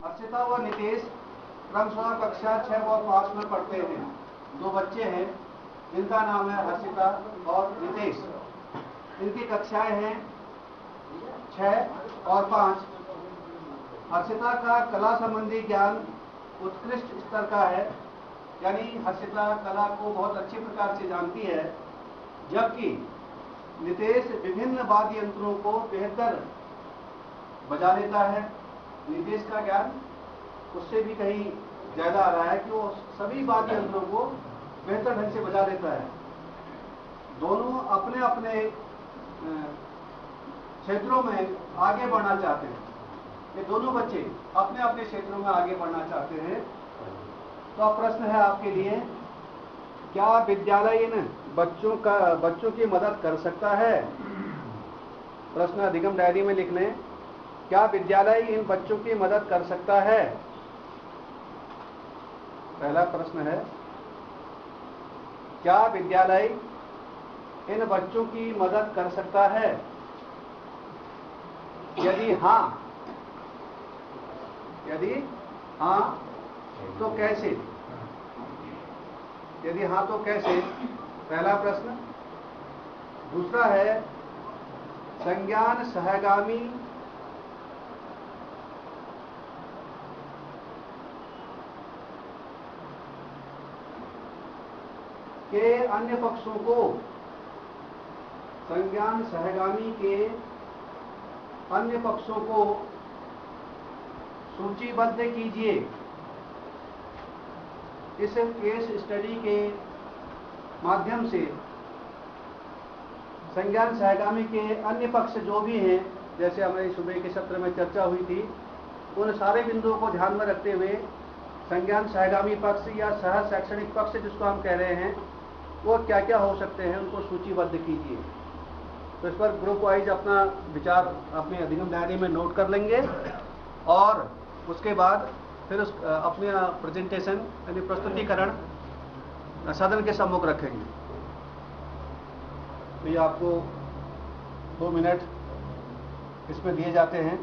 अर्चिता व नितेश क्रमशः कक्षा 6 व 5 में पढ़ते हैं। दो बच्चे हैं जिनका नाम है हर्षिता और नितेश। इनकी कक्षाएं हैं 6 और 5। हर्षिता का कला संबंधी ज्ञान उत्कृष्ट स्तर का है, यानी हर्षिता कला को बहुत अच्छी प्रकार से जानती है, जबकि नितेश विभिन्न वाद्य यंत्रों को बेहतर बजा लेता है। नितेश का ज्ञान उससे भी कहीं ज्यादा आ रहा है कि वो सभी वाद्य यंत्रों को बेहतर ढंग से बजा लेता है। दोनों अपने अपने क्षेत्रों में आगे बढ़ना चाहते हैं। ये दोनों बच्चे अपने अपने क्षेत्रों में आगे बढ़ना चाहते हैं। तो अब प्रश्न है आपके लिए, क्या विद्यालय इन बच्चों की मदद कर सकता है? प्रश्न अधिगम डायरी में लिख लें, क्या विद्यालय इन बच्चों की मदद कर सकता है? पहला प्रश्न है, क्या विद्यालय इन बच्चों की मदद कर सकता है? यदि हाँ तो कैसे? यदि हाँ तो कैसे, पहला प्रश्न। दूसरा है, संज्ञान सहगामी के अन्य पक्षों को, संज्ञान सहगामी के अन्य पक्षों को सूचीबद्ध कीजिए। इस केस स्टडी के माध्यम से संज्ञान सहगामी के अन्य पक्ष जो भी हैं, जैसे हमारी सुबह के सत्र में चर्चा हुई थी, उन सारे बिंदुओं को ध्यान में रखते हुए संज्ञान सहगामी पक्ष या सह शैक्षणिक पक्ष जिसको हम कह रहे हैं, वो क्या क्या हो सकते हैं, उनको सूचीबद्ध कीजिए। तो इस पर ग्रुप वाइज अपना विचार अपने अधिगम डायरी में नोट कर लेंगे और उसके बाद फिर अपने प्रेजेंटेशन यानी प्रस्तुतिकरण सदन के सम्मुख रखेंगे। तो ये आपको 2 मिनट इसमें दिए जाते हैं।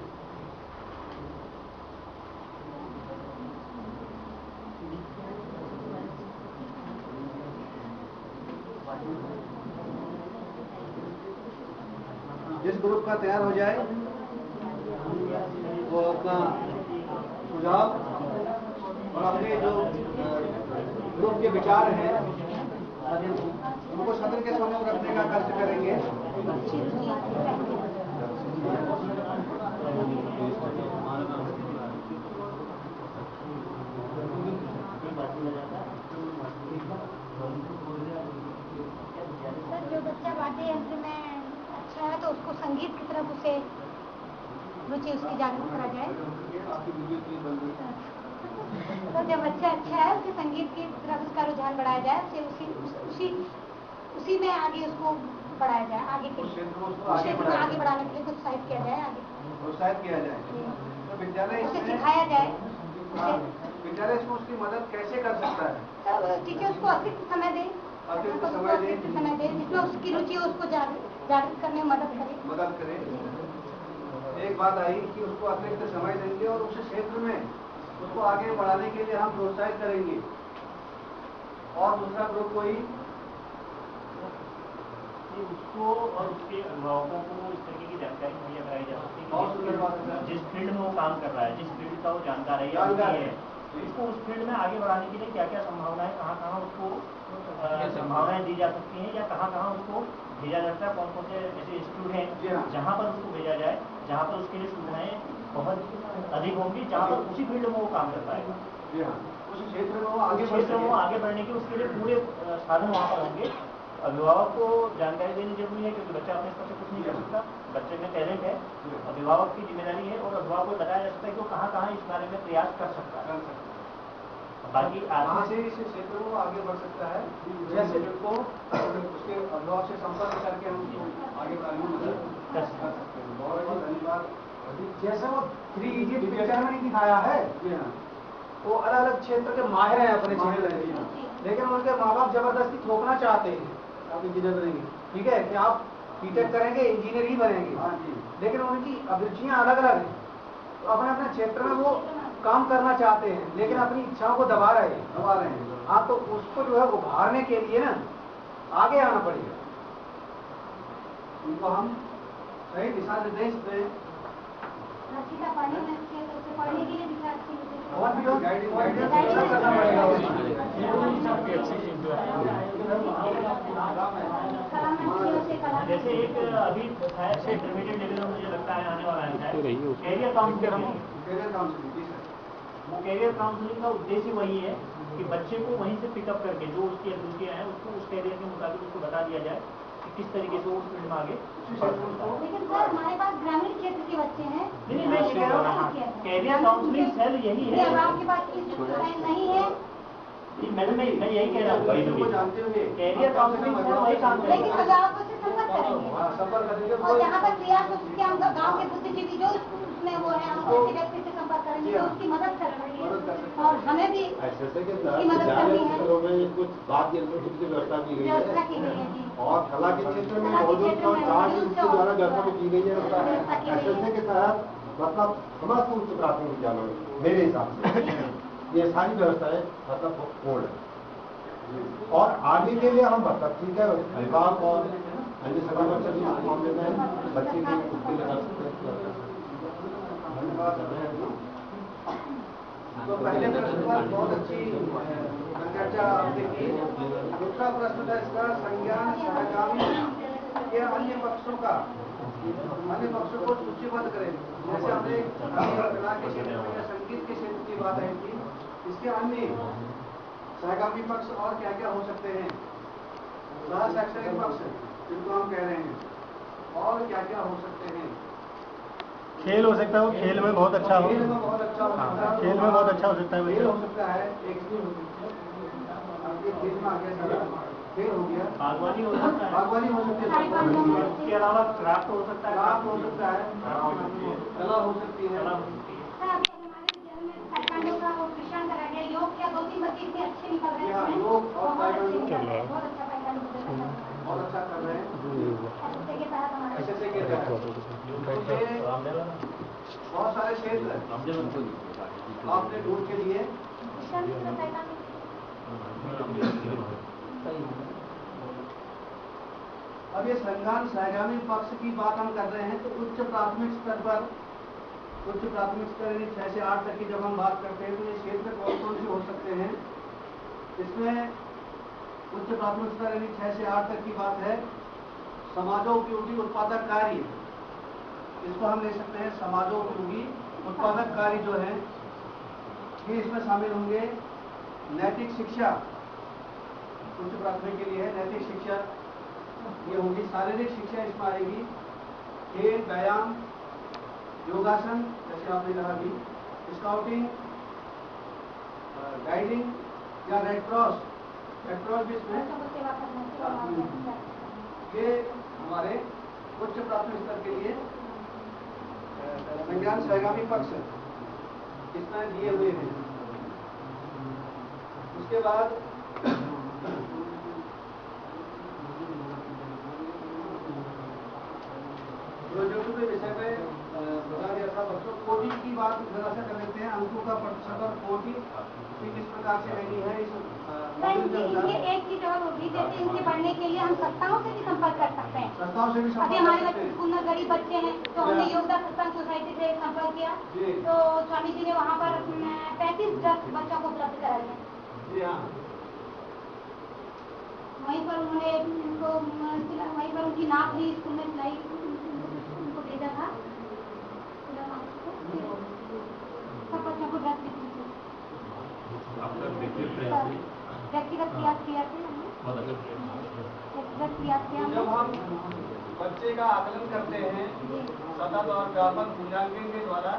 जिस ग्रुप का तैयार हो जाए वो अपना सुझाव और अपने जो ग्रुप के विचार हैं उनको सदन के सम्मुख रखने का कष्ट करेंगे। जो बच्चा वाद्य यंत्र में अच्छा है तो उसको संगीत की तरफ उसे रुचि उसकी जागरूक करा जाए। तो जब बच्चा अच्छा है उसे संगीत की तरफ उसका रुझान बढ़ाया जाए, उसे उसी में आगे उसको बढ़ाया जाए, आगे के क्षेत्र में आगे बढ़ाने के लिए प्रोत्साहित किया जाए, आगे प्रोत्साहित किया जाए। तो विद्यालय उसे सिखाया जाए। विद्यालय इसमें उसकी मदद कैसे कर सकता है? तब टीचर उसको अतिरिक्त समय दे, जिसमें उसकी रुचि हो उसको जागरूक करने में मदद करे। एक बात आई कि उसको अतिरिक्त समय देंगे और उस क्षेत्र में उसको आगे बढ़ाने के लिए हम प्रोत्साहित करेंगे। और दूसरा ग्रुप कोई उसको और उसके अभिभावकों को इस तरीके की जानकारी मुहैया कराई जा सकती है जिस फील्ड में वो काम कर रहा है, जिस फील्ड का वो जानकार है, उसको उस फील्ड में आगे बढ़ाने के लिए क्या क्या संभावनाएं, कहाँ उसको संभावनाएं दी जा सकती हैं या कहाँ उसको भेजा जाता है, कौन कौन से ऐसे इंस्टीट्यूट हैं जहाँ पर उसको भेजा जाए, जहाँ पर उसके लिए सुविधाएं बहुत अधिक होंगी, जहाँ पर उसी फील्ड में वो काम कर पाएगा। उस क्षेत्र में वो आगे बढ़ने के उसके लिए पूरे साधन वहाँ पर होंगे। अभिभावक को जानकारी देनी जरूरी है क्योंकि बच्चा अपने स्तर से कुछ नहीं कर सकता, बच्चे में टैलेंट है, अभिभावक की जिम्मेदारी है और अभिभावक को बताया जा सकता है कि वो कहाँ इस बारे में प्रयास कर सकता है। बाकी कहाँ से इस क्षेत्र में आगे बढ़ सकता है, जैसे को उसके अभिभावक से संपर्क करके हम आगे बढ़ाने में मदद कर सकते हैं। बहुत बहुत धन्यवाद। जैसे वो 3 इडियट पिक्चर में दिखाया है, वो अलग अलग क्षेत्र के माहिर हैं अपने क्षेत्र में, लेकिन उनके माँ बाप जबरदस्ती थोपना चाहते हैं आप इंजीनियर बनेंगे, ठीक है कि आप बीटेक करेंगे इंजीनियर ही बनेंगे, लेकिन उनकी अभिरुचियां अलग अलग हैं। तो अपने अपने क्षेत्र में वो काम करना चाहते हैं लेकिन अपनी इच्छाओं को दबा रहे हैं। हाँ, तो उसको जो है उभारने के लिए ना आगे आना पड़ेगा। उनको हम सही दिशा निर्देश दें रसीदा पढ़ने में अच्छे तो उसे पढ़ने के लिए दिशा अच्छी मुझे और भी गाइडिंग करना पड़ेगा। कला में अच्छी से कला जैसे एक अभी इंटरमीडिएट लेवल में मुझे लगता है आने वाला है कैरियर काउंसलिंग। कैरियर काउंसलिंग जी सर। वो कैरियर काउंसलिंग का उद्देश्य वही है कि बच्चे को वहीं से पिकअप करके जो उसकी अभिरुचियां हैं उसको उस कैरियर के मुताबिक उसको बता दिया जाए कि किस तरीके से वो उस फील्ड में आगे बढ़ सकता है। लेकिन सर हमारे पास ग्रामीण क्षेत्र के बच्चे हैं। नहीं, मैं ये कह रहा हूँ कैरियर काउंसलिंग सेल यही है। अब आपके पास नहीं है मैडम मैं यही कह रहा हूँ को जानते हुए कैरियर काउंसलिंग सेल वही काम लेकिन करेगा। अभिभावकों से संपर्क करेंगे संपर्क करेंगे और जहाँ तक प्रयास हो सके हम गाँव के बुद्धिजीवी जो उसमें वो है हम ऐसे व्यक्ति से संपर्क करेंगे जो उसकी मदद कर रही है और हमें भी उसकी मदद करनी है। कुछ बात यंत्रों की व्यवस्था की गई व्यवस्था है की गई है जी और कला के क्षेत्र में कला के मौजूद क्षेत्र में कार्ड मौजूद इसके द्वारा व्यवस्था की गई है। व्यवस्था की गई है। एसएसए के तहत मतलब समस्त उच्च प्राथमिक विद्यालयों में मेरे हिसाब से ये सारी व्यवस्थाएं मतलब पूर्ण है। और आगे के लिए हम मतलब ठीक है अभिभावक और अन्य सभी बच्चे भी इस मामले में बच्चे की उसके लिए कर सकते हैं। धन्यवाद। तो पहले प्रश्न पर बहुत अच्छी चर्चा आपने की। दूसरा प्रश्न था इसका संज्ञान सहगामी या अन्य पक्षों को सूचीबद्ध करें। जैसे हमने कला के क्षेत्र में या संगीत के क्षेत्र की बात आई थी, इसके अन्य सहगामी पक्ष और क्या क्या हो सकते हैं, सह शैक्षणिक पक्ष जिनको हम कह रहे हैं, और क्या क्या हो सकते हैं। खेल हो सकता है, वो खेल में बहुत अच्छा हो। खेल में बहुत अच्छा हो सकता है। खेल में बहुत अच्छा हो सकता है। खेल हो सकता है, एक आपके खेल में आ गया सारा खेल हो गया। बागवानी हो सकता है। बागवानी हो सकती है, उसके अलावा क्राफ्ट हो सकता है। क्राफ्ट हो सकता है, कला हो सकती है। सर आपके हमारे विद्यालय में ताइक्वांडो का वो प्रशिक्षण करा गया। योग क्या 2-3 बच्चे इतने अच्छे निकल रहे हैं हाँ, इसमें। योग और बहुत ताइक्वांडो अच्छे निकल रहे हैं। बहुत अच्छा ताइक्वांडो कर रहे हैं। बहुत अच्छा कर रहे हैं। ऐसे के तहत हमारे SSA के तहत बहुत सारे क्षेत्र आपने ढूंढ के लिए। प्रशिक्षण भी बताएगा अब ये संज्ञान सहगामी पक्ष की बात हम कर रहे हैं, तो उच्च प्राथमिक स्तर पर, उच्च प्राथमिक स्तर यानी 6 से 8 तक की जब हम बात करते हैं तो ये क्षेत्र कौन कौन से हो सकते हैं। इसमें उच्च प्राथमिक स्तर यानी 6 से 8 तक की बात है। समाजोपयोगी उत्पादक कार्य, इसको हम ले सकते हैं समाजोपयोगी उत्पादक कार्य जो है ये इसमें शामिल होंगे। नैतिक शिक्षा उच्च प्राथमिक के लिए है, नैतिक शिक्षा ये होगी। शारीरिक शिक्षा इसमें आएगी। खेल, व्यायाम, योगासन जैसे आपने कहा कि स्काउटिंग, गाइडिंग या रेड क्रॉस भी इसमें बच्चों को सेवा करना ये हमारे उच्च प्राथमिक स्तर के लिए संज्ञान सहगामी पक्ष इसमें दिए हुए हैं। उसके बाद प्रोजेक्ट के विषय में बता दिया था बच्चों। कोडिंग की बात जरा सा कर लेते हैं। अंकों का प्रतिशत और कोडिंग किस प्रकार से लेनी है इस मॉड्यूल के अनुसार। ये एक चीज और होगी, जैसे इनसे पढ़ने के लिए हम संस्थाओं से भी संपर्क कर सकते हैं। संस्थाओं से भी अभी संपर्क हमारे कर बच्चे सकते हैं। स्कूल में गरीब बच्चे हैं तो हमने योगदान सत्संग सोसाइटी से संपर्क किया जी। तो स्वामी जी ने वहाँ पर 35 ड्रेस बच्चों को उपलब्ध कराई है। जी हाँ, वहीं पर उन्होंने उनको वहीं पर उनकी नाप ली, स्कूल में सिलाई उनको भेजा था। सब बच्चों को ड्रेस दी थी। व्यक्तिगत प्रयास किया थे हमने। व्यक्तिगत प्रयास किया जब हमने। हम बच्चे का आकलन करते हैं सतत और व्यापक मूल्यांकन के द्वारा,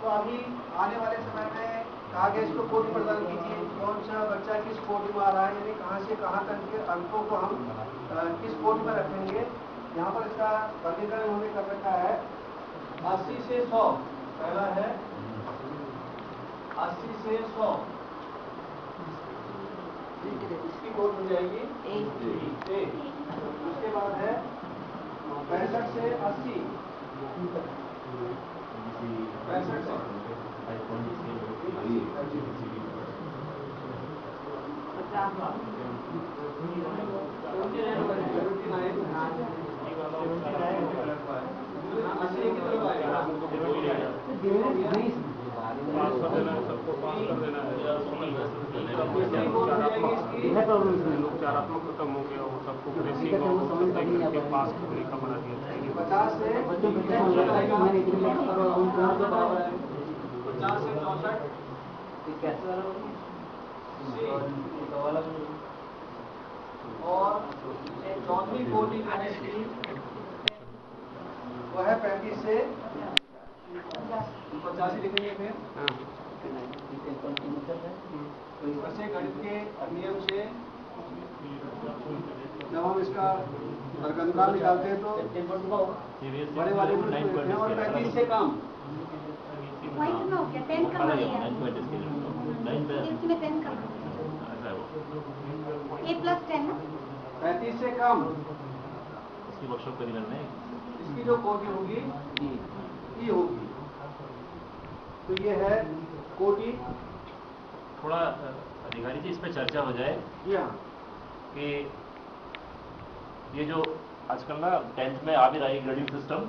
तो अभी आने वाले समय में कहा गया इसको कोटि प्रदान कीजिए। कौन सा बच्चा किस कोटि में आ रहा है, यानी कहाँ से कहाँ तक के अंकों को हम किस कोटि में रखेंगे। यहाँ पर इसका वर्गीकरण हमने कर रखा है 80 से 100। पहला है 80 से 100, इसकी कोट हो जाएगी 1। उसके बाद है 65 से 80, 65 से उपचारात्मक खत्म हो गया वो सबको प्रेसिंग और पास करने का बना दिया था 50 से 64 और चौथी कोटि वो है 35 से 85 लिखेंगे फिर तो इसमें से गणित के नियम से जब हम इसका वर्गमूल निकालते हैं तो बड़े वाले को लिखते हैं और 35 से कम वही तो हो गया 10 कम हो गया इसमें 10 कम a plus 10 ना 35 से कम इसकी जो कोटि होगी ये होगी। तो ये है कोटि। थोड़ा अधिकारी जी इस पे चर्चा हो जाए यहाँ कि ये जो आजकल ना 10th में आ भी रहा है ग्रेडिंग सिस्टम,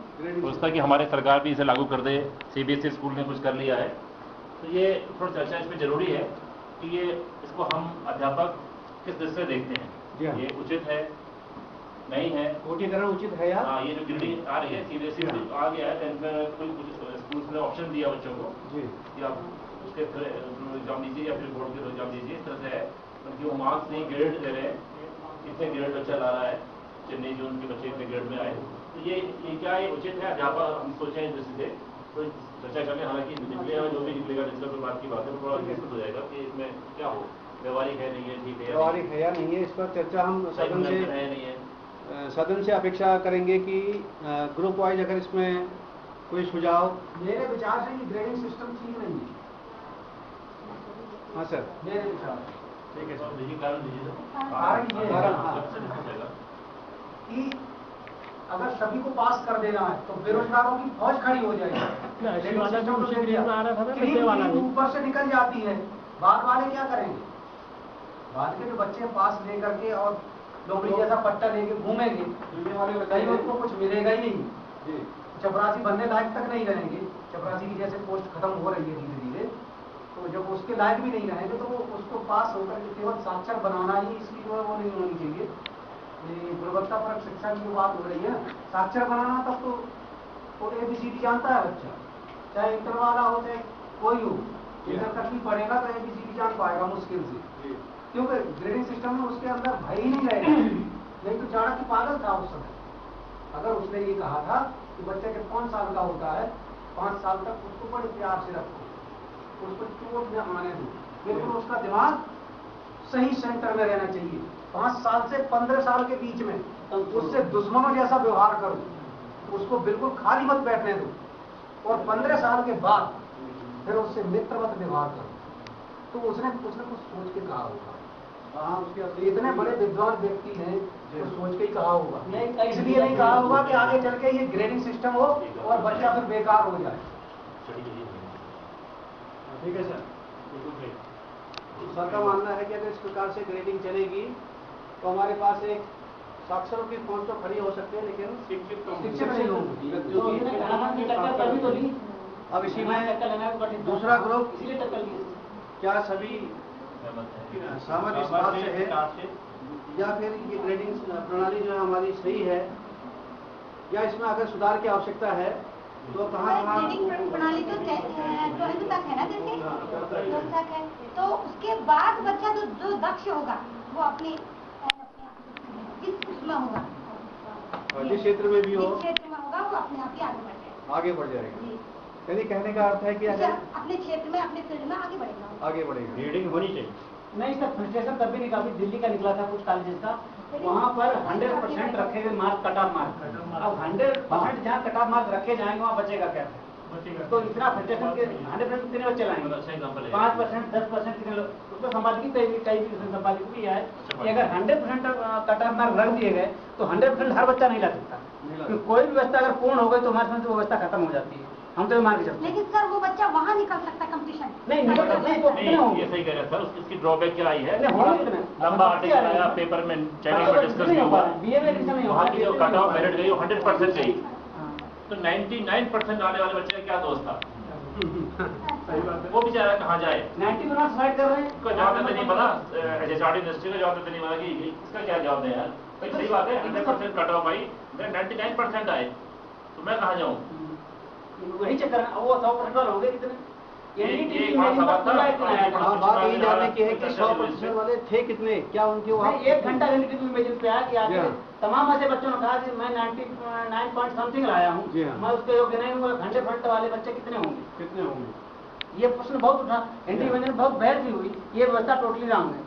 सोचता कि हमारे सरकार भी इसे लागू कर दे, सीबीएसई स्कूल ने कुछ कर लिया है, तो ये थोड़ा चर्चा इस पे जरूरी है कि ये इसको हम अध्यापक किस दृष्टि से देखते हैं, ये उचित है नहीं है। कोटिकरण उचित है या हाँ, ये जो ग्रेडिंग आ रही है सीबीएसई आ गया है 10th में, कोई कुछ स्कूल ने ऑप्शन दिया बच्चों को जी कि आप उसके एग्जाम दीजिए या फिर बोर्ड के एग्जाम दीजिए, इस तरह से है। उनकी वो मार्क्स नहीं ग्रेड दे रहे हैं, कितने ग्रेड बच्चा ला रहा है, चेन्नई जो उनके बच्चे इतने ग्रेड में आए, तो ये क्या ये उचित है? अध्यापक हम सोचे हैं दृष्टि से तो चर्चा करें। हालांकि निकलेगा जो भी निकलेगा जिसका कोई बात की बात है तो थोड़ा डिस्कस हो जाएगा कि इसमें क्या हो, व्यवहारिक है नहीं है, ठीक है व्यवहारिक है या नहीं है, इस पर चर्चा हम सदन से है नहीं है। सदन से अपेक्षा करेंगे कि ग्रुप वाइज अगर इसमें कोई सुझाव। मेरे विचार से ये ग्रेडिंग सिस्टम ठीक नहीं है। हाँ सर, मेरे विचार ठीक है सर, यही कारण दीजिए कारण ये है कि अगर सभी को पास कर देना है तो बेरोजगारों की फौज खड़ी हो जाएगी। ऊपर से निकल जाती है, बाद वाले क्या करेंगे? बाद के जो बच्चे पास लेकर के और नौकरी जैसा पट्टा लेके घूमेंगे, कहीं उनको कुछ मिलेगा ही नहीं, चपरासी बनने लायक तक नहीं रहेंगे। चपरासी की जैसे पोस्ट खत्म हो रही है धीरे धीरे, तो जब उसके लायक भी नहीं रहेंगे तो उसको पास होकर के केवल साक्षर बनाना ही इसकी जो है वो नहीं होनी चाहिए। गुणवत्तापरक शिक्षा की जो बात हो रही है, साक्षर बनाना तब तो ABCD जानता है बच्चा, चाहे इंटर वाला हो चाहे कोई हो, इंटर तक ही पढ़ेगा तो ABCD जान पाएगा मुश्किल से, क्योंकि ग्रेडिंग सिस्टम में उसके अंदर भय ही नहीं रहेगा। नहीं तो चाणक्य पागल था उस समय, अगर उसने ये कहा था कि बच्चे के 5 साल का होता है, 5 साल तक उसको बड़े प्यार से रखो, उसको चोट में आने दो, बिल्कुल उसका दिमाग सही सेंटर में रहना चाहिए। 5 साल से 15 साल के बीच में उससे दुश्मनों जैसा व्यवहार करो, उसको बिल्कुल खाली मत बैठने दो, और 15 साल के बाद फिर उससे मित्रवत व्यवहार करो। तो उसने कुछ सोच के कहा होगा। हाँ, उसके इतने बड़े विद्वान व्यक्ति हैं जो सोच के ही कहा होगा, इसलिए नहीं कहा होगा कि आगे चल के ये ग्रेडिंग सिस्टम हो और बच्चा फिर बेकार हो जाए। ठीक है सर। सर का मानना है कि अगर इस प्रकार से ग्रेडिंग चलेगी तो हमारे पास एक साक्षरों की फौज तो खड़ी हो सकती है, लेकिन शिक्षित नहीं होंगे। अब इसी में दूसरा ग्रुप, क्या सभी सहमत इस बात से है या फिर ये ग्रेडिंग प्रणाली जो है हमारी सही है, या इसमें अगर सुधार की आवश्यकता है तो कहाँ ग्रेडिंग प्रणाली तो 12th तक है ना, जैसे 12th तक है, तो उसके बाद बच्चा जो दक्ष होगा वो अपने जिस उसमें होगा, जिस क्षेत्र में भी हो, जिस क्षेत्र में होगा वो अपने आप ही आगे बढ़ जाएगा। यानी कहने का अर्थ है कि अगर अपने क्षेत्र में अपने फील्ड में आगे बढ़ेगा। ग्रेडिंग होनी चाहिए। नहीं सर, फ्रस्ट्रेशन तब भी निकाली, दिल्ली का निकला था कुछ कॉलेजेस का, वहाँ पर 100% रखे गए मार्क, कट ऑफ मार्क। अब 100% जहाँ कट ऑफ मार्क रखे जाएंगे वहाँ बचेगा क्या? तो इतना फ्रस्ट्रेशन के 100% कितने बच्चे लाएंगे? 5%, 10% कितने लोग उसको संपादकीय कई संपादकीय भी है कि अगर 100% कट ऑफ मार्क रख दिए गए तो 100% हर बच्चा नहीं ला सकता, क्योंकि कोई भी व्यवस्था अगर पूर्ण हो गई तो हमारे समझ व्यवस्था खत्म हो जाती है। हम तो मान के चलते हैं। लेकिन सर वो बच्चा वहाँ निकल सकता है कंपटीशन, नहीं नहीं नहीं तो कितने होंगे? ये सही कह रहे हैं सर, इसकी ड्रॉबैक क्या आई है? नहीं, होंगे कितने? लंबा आर्टिकल आया पेपर में, चैनल में डिस्कस भी हुआ, बीए में एडमिशन नहीं वहाँ होगा। की जो कट ऑफ मेरिट गई वो 100% गई, तो 99% आने वाले बच्चे का क्या दोस्त था? वो बेचारा कहाँ जाए? 90% स्लाइड कर रहे हैं। उसका जवाब देते नहीं पता, HRD इंडस्ट्री का जवाब देते नहीं पता कि इसका क्या जवाब दें यार। भाई सही बात है, 100% कट ऑफ आई, मेरे 99% आए, तो मैं कहाँ जाऊँ? वही चक्कर है, वो 100% वाले हो गए कितने? एक बात सवाल था, हाँ, बात यही जानने की है कि 100% वाले थे कितने, क्या उनके वहाँ 1 घंटा एनडीटीवी इमेजिन पे आया कि आगे जी हाँ। तमाम ऐसे बच्चों ने कहा कि मैं 99 पॉइंट समथिंग लाया हूँ, जी हाँ। मैं उसके योग्य नहीं हूँ, 100% वाले बच्चे कितने होंगे? कितने होंगे? ये प्रश्न बहुत उठा, एनडीटीवी इमेजिन में बहुत बहस भी हुई, ये व्यवस्था टोटली रॉन्ग है।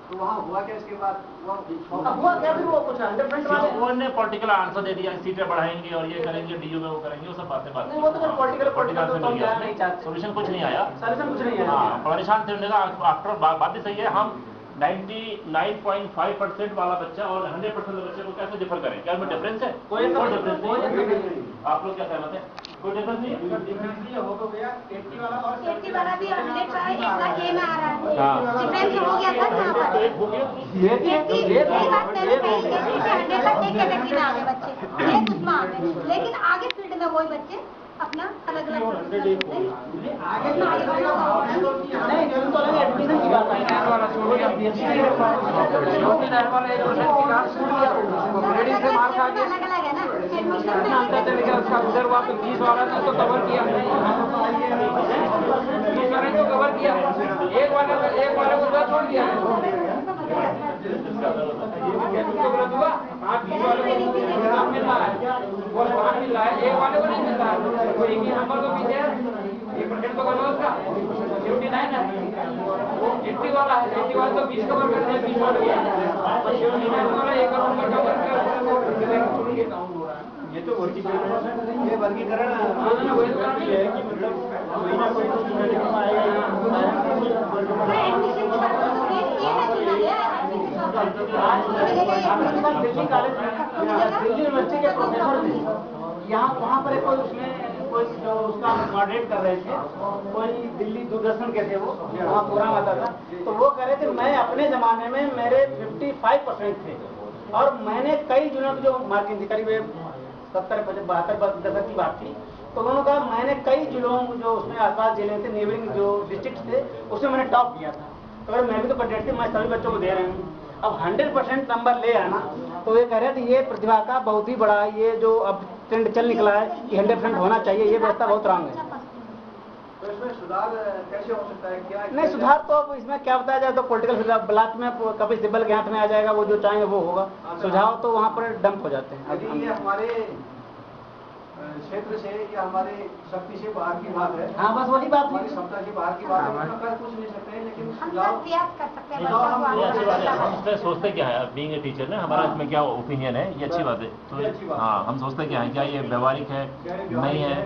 तो वहाँ हुआ क्या इसके बाद? अब हुआ क्या? फिर वो कुछ 100% वाले उन्होंने पॉलिटिकल आंसर दे दिया, सीटें बढ़ाएंगे और ये करेंगे, डीयू में वो करेंगे, वो सब बातें नहीं, वो तो फिर political से मिल गया, नहीं चाहते। सोल्यूशन कुछ नहीं आया। सॉल्यूशन कुछ नहीं है। हाँ, परेशान थे, उन्होंने कहा आफ्टर बात भी सही है, हम 99.5% वाला बच्चा और 100% बच्चे को कैसे डिफर करें? क्या उसमें डिफरेंस है? कोई डिफरेंस नहीं। नहीं। आप लोग क्या सहमत हैं? कोई डिफरेंस नहीं है? डिफरेंस ये हो तो गया 80 वाला और 80 वाला भी 100 का एक का ए में आ रहा है। हाँ। डिफरेंस हो गया था यहाँ पर। एक हो गया। 80 ये बात मैंने कही, 80 से 100 तक एक कैटेगरी में आ गए बच्चे, एक उसमें आ गए, लेकिन आगे फील्ड में वही बच्चे अपना अलग अलग आगे नहीं जो तो लगे एडमिशन की बात है वाला छोड़ दिया वाला 1% की बात सुन लिया, ग्रेडिंग से मार्क्स आ गए, अलग अलग है ना एडमिशन कितना अंतर चल गया उसका। उधर हुआ तो 20 वाला ने तो कवर किया, 20 वाले ने तो कवर किया, एक वाले को छोड़ दिया तो गलत हुआ। 20 वाले को नाम मिल रहा है, वो नाम मिल रहा है, एक वाले को नहीं मिल रहा है, वो एक ही नंबर को पीछे 1% तो कवर उसका 59 है, 80 वाला है, 80 वाला तो 20 कवर करते हैं, 20 वाले 79 वाला 1 करोड़ का कवर कर। ये तो वर्गीकरण, ये वर्गीकरण है कि मतलब कोई ना कोई तो स्टूडेंट में आएगा। एडमिशन की बात तो ये ना चुना गया दिल्ली कॉलेज में दिल्ली यूनिवर्सिटी के प्रोफेसर थे, यहाँ वहाँ पर कोई उसमें कोई जो उसका मॉडरेट कर रहे थे, कोई दिल्ली दूरदर्शन के थे, वो वहाँ प्रोग्राम आता था, तो वो कह रहे थे मैं अपने ज़माने में मेरे 55% थे और मैंने कई जिलों की जो मार्किंग थी, करीब 70-72 दशक की बात थी, तो उन्होंने कहा मैंने कई जिलों जो उसमें आसपास जिले थे, नेबरिंग जो डिस्ट्रिक्ट थे, उसमें मैंने टॉप किया था। तो अगर मैं भी तो कैंडिडेट थी, मैं सभी बच्चों को दे रहा हूँ, अब 100% नंबर ले आना, तो ये कह रहे थे ये प्रतिभा का बहुत ही बड़ा ये जो अब ट्रेंड चल निकला है कि 100% होना चाहिए, ये व्यवस्था बहुत रॉन्ग है। तो इसमें सुधार कैसे हो सकता है? क्या नहीं सुधार तो अब इसमें क्या बताया जाए, तो पॉलिटिकल ब्लॉक में कपिल सिब्बल के हाथ में आ जाएगा, वो जो चाहेंगे वो होगा, सुझाव तो वहाँ पर डंप हो जाते हैं। यदि ये हमारे क्षेत्र से या हमारे शक्ति से बाहर की बात है, हाँ बस वही बात हमारी है। क्षमता से बाहर की बात है, उसमें कर कुछ नहीं सकते हैं, लेकिन हम सुझाव सब प्रयास कर सकते हैं सुझाव हम बच्चों को ये आगे अच्छी बात है, बढ़ाने हम का। इसमें सोचते क्या है, बीइंग ए टीचर ना, हमारा इसमें क्या ओपिनियन है, ये अच्छी बात है। ये अच्छी तो बात हाँ, हम सोचते क्या है, क्या ये व्यवहारिक है, नहीं है?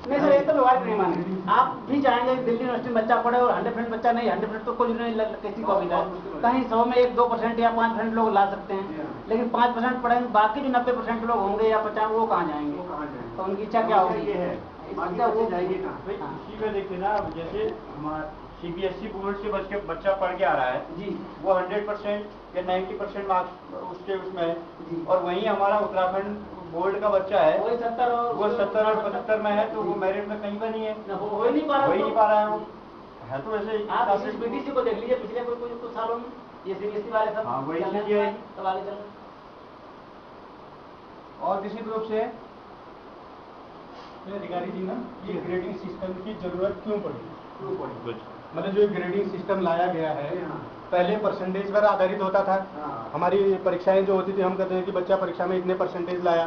नहीं सर, ये तो व्यवहारिक नहीं माने। आप भी चाहेंगे कि दिल्ली यूनिवर्सिटी में बच्चा पढ़े और 100% बच्चा नहीं, 100% तो कोई नहीं किसी को भी जाए, कहीं 100 में 1-2% या 5% लोग ला सकते हैं, लेकिन 5% पढ़ेंगे, बाकी जो 90% लोग होंगे या 50 वो कहाँ जाएंगे? कहाँ जाए? तो उनकी इच्छा क्या होगी? ये है, बाकी इच्छा वो बच्चे जाएंगे कहाँ? हाँ। इसी में देखिए ना, जैसे हमारा CBSE बोर्ड से बच्चा पढ़ के आ रहा है जी वो 100% या 90% मार्क्स उसके उसमें है, जी। और वहीं हमारा उत्तराखंड बोर्ड का बच्चा है वही 70 और वो 70 और 75 में है, तो वो मेरिट में कहीं पर नहीं है, हो ही नहीं पा रहा। हो ही नहीं पा रहा है वो है। तो वैसे आप इस BTC को देख लीजिए, पिछले कुछ सालों में ये CBSE वाले सब हाँ, वही चलने चीज़ है। सब आगे चल रहे हैं। और निश्चित रूप से अधिकारी जी ना, ये ग्रेडिंग सिस्टम की जरूरत क्यों पड़ी? मतलब जो ग्रेडिंग सिस्टम लाया गया है, पहले परसेंटेज पर आधारित होता था। हमारी परीक्षाएं जो होती थी, हम कहते हैं कि बच्चा परीक्षा में इतने परसेंटेज लाया,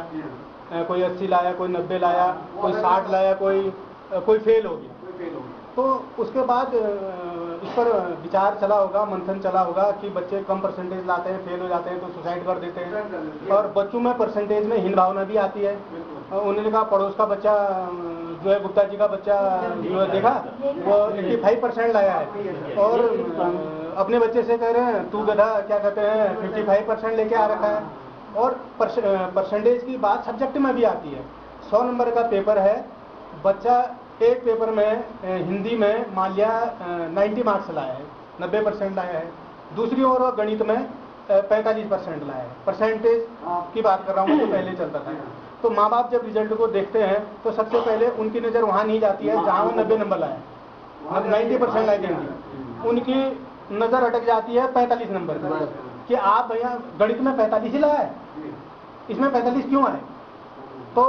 कोई 80 लाया, कोई 90 लाया, कोई 60 लाया, कोई फेल हो गया। तो उसके बाद इस पर विचार चला होगा, मंथन चला होगा कि बच्चे कम परसेंटेज लाते हैं, फेल हो जाते हैं तो सुसाइड कर देते हैं, और बच्चों में परसेंटेज में हीन भावना भी आती है। उन्होंने कहा पड़ोस का बच्चा जो है, गुप्ता जी का बच्चा जो है देखा, वो 85% लाया है, और अपने बच्चे से कह रहे हैं तू गधा, क्या कहते हैं 55% लेके आ रखा है। और परसेंटेज की बात सब्जेक्ट में भी आती है। 100 नंबर का पेपर है, बच्चा एक पेपर में हिंदी में मान लिया 90 मार्क्स लाया है, 90% लाया है। दूसरी ओर गणित में 45% लाया है। परसेंटेज की बात कर रहा हूँ, जो पहले चलता था। तो माँ बाप जब रिजल्ट को देखते हैं तो सबसे पहले उनकी नज़र वहाँ नहीं जाती है जहाँ वो 90 नंबर लाए, 90% लाए थे हिंदी, उनकी नज़र अटक जाती है 45 नंबर पर कि आप भैया गणित में 45 ही लाया है, इसमें 45 क्यों आए। तो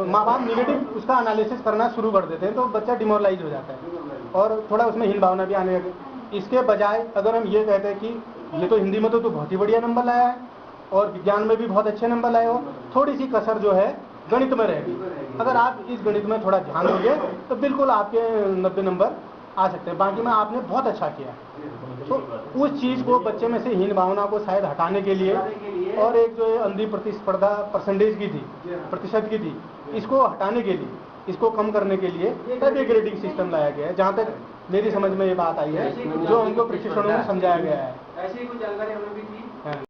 माँ बाप निगेटिव उसका एनालिसिस करना शुरू कर देते हैं, तो बच्चा डिमोरलाइज हो जाता है और थोड़ा उसमें हीन भावना भी आने लगे। इसके बजाय अगर हम ये कहते हैं कि ये तो हिंदी में तो तू बहुत ही बढ़िया नंबर लाया है और विज्ञान में भी बहुत अच्छे नंबर लाए हो, थोड़ी सी कसर जो है गणित में रहेगी, अगर आप इस गणित में थोड़ा ध्यान दोगे तो बिल्कुल आपके 90 नंबर आ सकते हैं, बाकी में आपने बहुत अच्छा किया। तो उस चीज़ को बच्चे में से हीन भावना को शायद हटाने के लिए और एक जो अंधी प्रतिस्पर्धा परसेंटेज की थी, प्रतिशत की थी, इसको हटाने के लिए, इसको कम करने के लिए तब एक ग्रेडिंग सिस्टम लाया गया है। जहाँ तक मेरी समझ में ये बात आई है, जो हमको प्रशिक्षणों में समझाया गया है। ऐसी कुछ जानकारी हमें भी थी।